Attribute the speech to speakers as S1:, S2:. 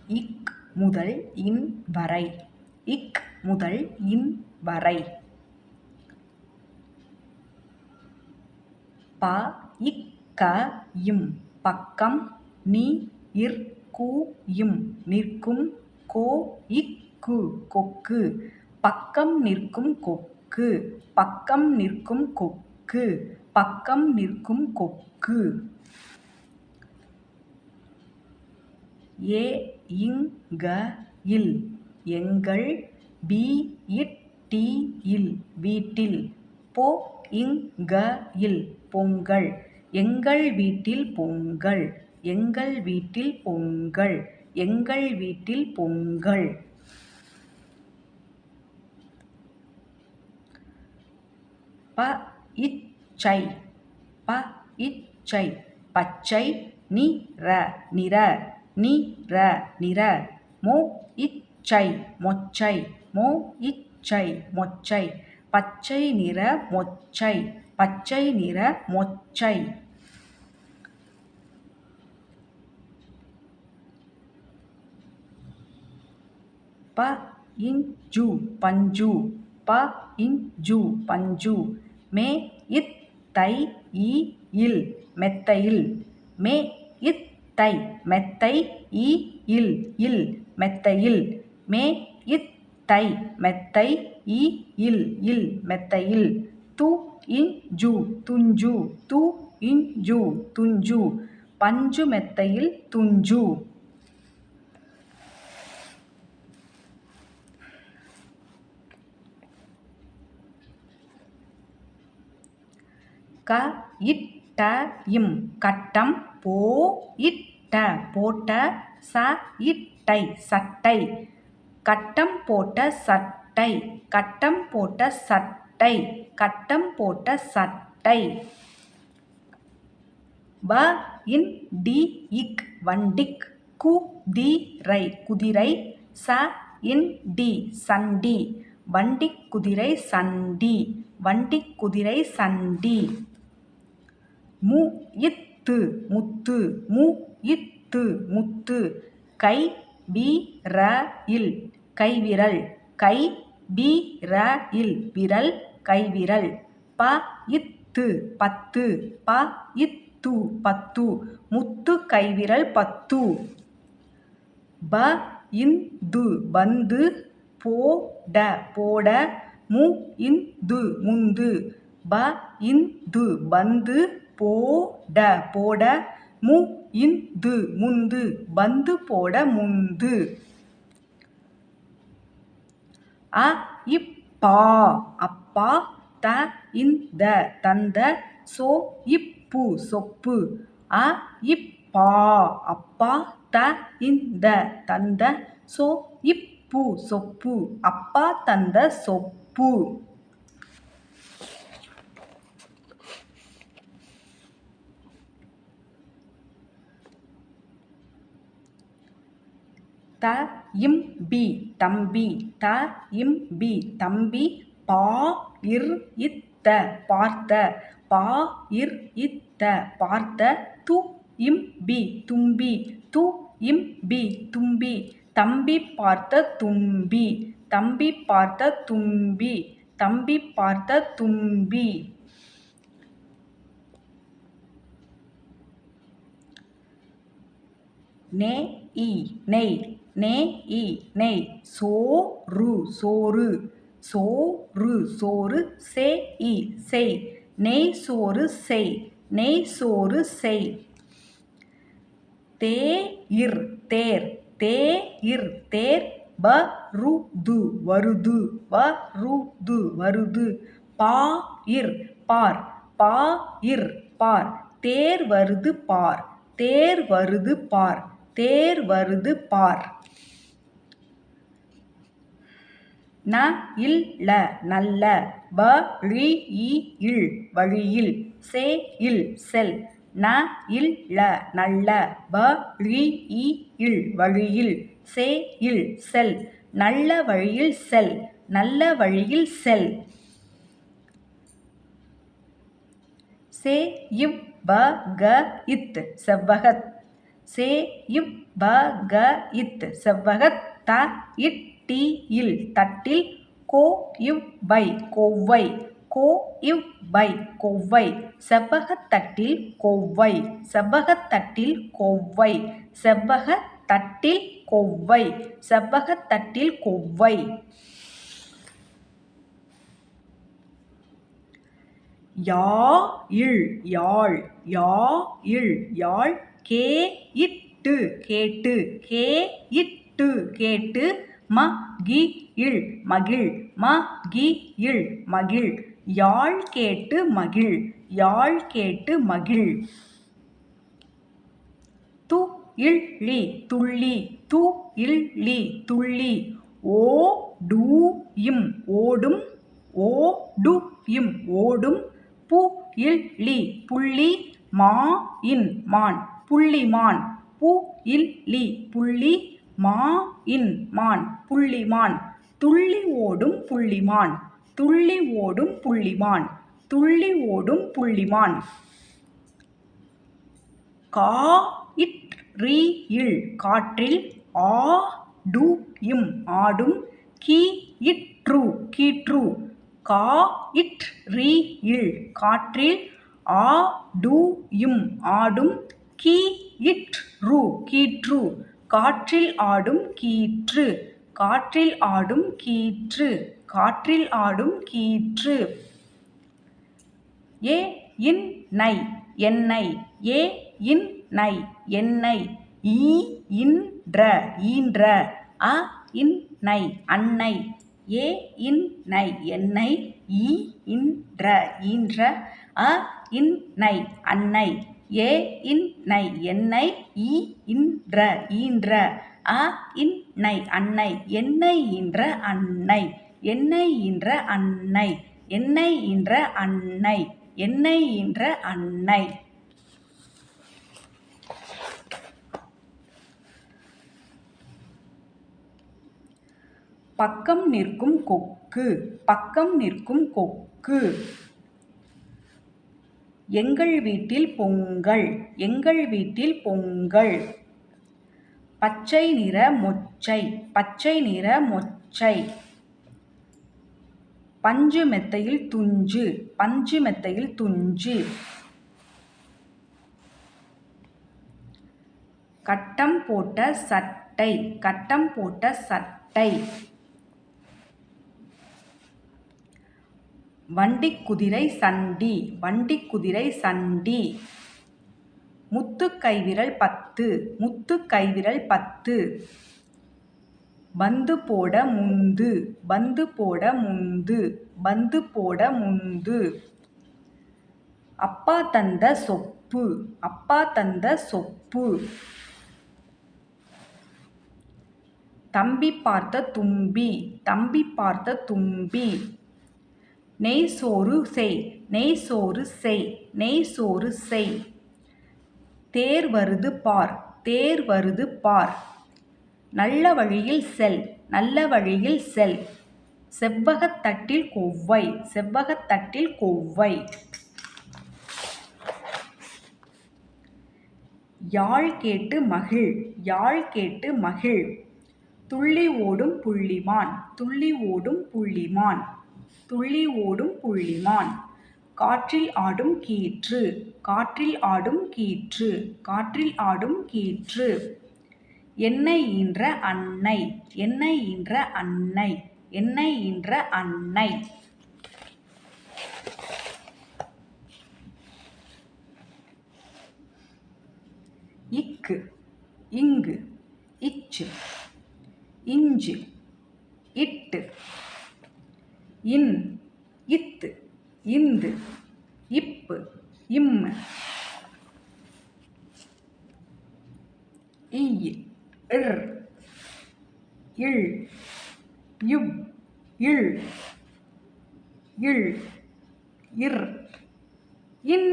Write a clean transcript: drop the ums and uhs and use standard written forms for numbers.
S1: இக் முதல் இன் வரை. இக் முதல் இன் வரை. ப இக் க இம் பக்கம். நி இர் கு இம் நிற்கும். கோ இக் கு கொக்கு பக்கம் நிற்கும் கொக்கு. பக்கம் நிற்கும் கொக்கு. பக்கம் நிற்கும் கொக்கு. ஏ இங் க இல் எங்கள். பி இட் டி இல் வீட்டில். பொ இங் க இல் பொங்கல். எங்கள் வீட்டில் பொங்கல். எங்கள் வீட்டில் பொங்கல். எங்கள் வீட்டில் பொங்கல். ப இச்சை ப இச்சை பச்சை. நிற நிற நிற நிற. மொ இச்சை மொச்சை மொ இச்சை மொச்சை பச்சை நிற மொச்சை. பச்சை நிற மொச்சை. ப இஞ்சு பஞ்சு ப இஞ்சு பஞ்சு. மே இத்தை இ இல் மெத்தையில். மே இத்தை மெத்தை இ இல் இல் மெத்தையில். மே இத்தை மெத்தை இ இல் இல் மெத்தையில். து இஞ்சு துஞ்சு து இஞ்சு துஞ்சு பஞ்சு மெத்தையில் துஞ்சு. க இட்ட இம் கட்டம். போ இட்ட போட்ட. ச இட்டை சட்டை கட்டம் போட்ட சட்டை. கட்டம் போட்ட சட்டை. கட்டம் போட்ட சட்டை. வ இன் டி இக் வண்டிக். குதிரை குதிரை. ச இன் டி சண்டி வண்டிக் குதிரை சண்டி. வண்டிக் குதிரை சண்டி. மு இத்து முத்து மு இத்து முத்து கை விரல் கைவிரல். கை விரல் விரல் கைவிரல். ப இத்து பத்து ப இத்து பத்து முத்து கைவிரல் பத்து. ப இந்து பந்து போட போட. மு இந்து முந்து ப இந்து பந்து போட போட. மு இந்து முந்து பந்து போட முந்து. அ இப்பா அப்பா. த இந்த தந்த. சோ இப்பு சொப்பு. அ இப்பா அப்பா. த இந்த தந்த. சோ இப்பு சொப்பு அப்பா தந்த சொப்பு. த இம் பி தம்பி த இம் பி தம்பி. பா இர் இத்த பார்த்த பா இர் இத்த பார்த்த. து இம் பி தும்பி து இம் பி தும்பி தம்பி பார்த்த தும்பி. தம்பி பார்த்த தும்பி. தம்பி பார்த்த தும்பி. நே இ நெய் நே இ நெய். சோறு சோறு சோறு சோறு. சே இ செய் நெய் சோறு செய் நெய் சோறு செய். தேர் தேர் தேர் தேர். வருது வருது வருது வருது. பார் பார் பார் பார். தேர் வருது பார் தேர் வருது பார் தேர் வருது பார். ந இல் ல நல்ல. வழியில் வழியில். சே இல் செல் ந இல் ல நல்ல. வழியில் வழியில். சே இல் செல் நல்ல வழியில் செல் நல்ல வழியில் செல். சே இவ் வ க இத் செவ்வகத். சே இவ் ப க இத் செவ்வகத் த இட் டி இல் தட்டில் கோ இவ் பை கொவ்வை கோ இவ் by கொவ்வை செவ்வகத்தட்டில் கொவ்வை செவ்வகத்தட்டில் கொவ்வை செவ்வகத்தட்டில் கொவ்வை செவ்வகத்தட்டில் கொவ்வை. Yeah will Yazh yeah will Yazh K இட்டு கேட்டு கே இட்டு கேட்டு ம கி இல் மகிழ் ம கி இல் மகிழ் யாழ் கேட்டு மகிழ் யாழ் கேட்டு மகிழ். து இல் லி துள்ளி து இல் லி துள்ளி ஓ டு இம் ஓடும் ஓ டு இம் ஓடும் பு இல் லி புள்ளி மா இன் மான் புள்ளிமான் பு இல் லி புள்ளி மா இன் மான் புள்ளிமான் துள்ளி ஓடும் புள்ளிமான் துள்ளி ஓடும் புள்ளிமான் துள்ளி ஓடும் புள்ளிமான். கா இட் ரி இல் காற்றில் ஆ டு இம் ஆடும் கி இற்று கீற்று கா இட் ரி இல் காற்றில் ஆ டு இம் ஆடும் கி இற்று கீற்று காற்றில் ஆடும் கீற்று காற்றில் ஆடும் கீற்று காற்றில் ஆடும் கீற்று. ஏ இன் நை எண்ணெய் ஏ இன் நை எண்ணெய் ஈ இன்ற ஈன்ற அ இன் நை அன்னை ஏ இன் நை எண்ணெய் ஈ இன்ற ஈன்ற அ இன் நை அன்னை ஏ இன் நை எண்ணெய் ஈ இன்ற ஈன்ற அ இன் நை அன்னை எண்ணெய் ஈன்ற அன்னை எண்ணெய் ஈன்ற அன்னை எண்ணெய் ஈன்ற அன்னை எண்ணெய் ஈன்ற அன்னை. பக்கம் நிற்கும் கொக்கு பக்கம் நிற்கும் கொக்கு எங்கள் வீட்டில் பொங்கல் எங்கள் வீட்டில் பொங்கல். பச்சை நிற மொச்சை பச்சை நிற மொச்சை பஞ்சு மெத்தையில் துஞ்சு பஞ்சு மெத்தையில் துஞ்சு. கட்டம் போட்ட சட்டை கட்டம் போட்ட சட்டை. வண்டிக் குதிரை சண்டி வண்டிக் குதிரை சண்டி. முத்து கைவிரல் 10 முத்து கைவிரல் 10. பந்து போட முந்து பந்து போட முந்து பந்து போட முந்து. அப்பா தந்த சொப்பு அப்பா தந்த சொப்பு. தம்பி பார்த்த தும்பி தம்பி பார்த்த தும்பி. நெய் சோறு செய் நெய் சோறு செய் நெய் சோறு செய். தேர் வருது பார் தேர் வருது பார். நல்ல வழியில் செல் நல்ல வழியில் செல். செவ்வகத்தட்டில் கொவ்வை செவ்வகத்தட்டில் கொவ்வை. யாழ் கேட்டு மகிழ் யாழ் கேட்டு மகிழ். துள்ளி ஓடும் புள்ளிமான் துள்ளி ஓடும் புள்ளிமான் துள்ளி ஓடும் புள்ளிமான். காற்றில் ஆடும் கீற்று காற்றில் ஆடும் கீற்று காற்றில் ஆடும் கீற்று. எண்ணெய் ஈன்ற அன்னை எண்ணெய் ஈன்ற அன்னை எண்ணெய் ஈன்ற அன்னை. இக்கு இங்கு இச்சு இஞ்சு இட்டு இன் இத்து இந்து இப்பு இம்மு. இய் இர் இல் இவ் இல் இல் இர் இன்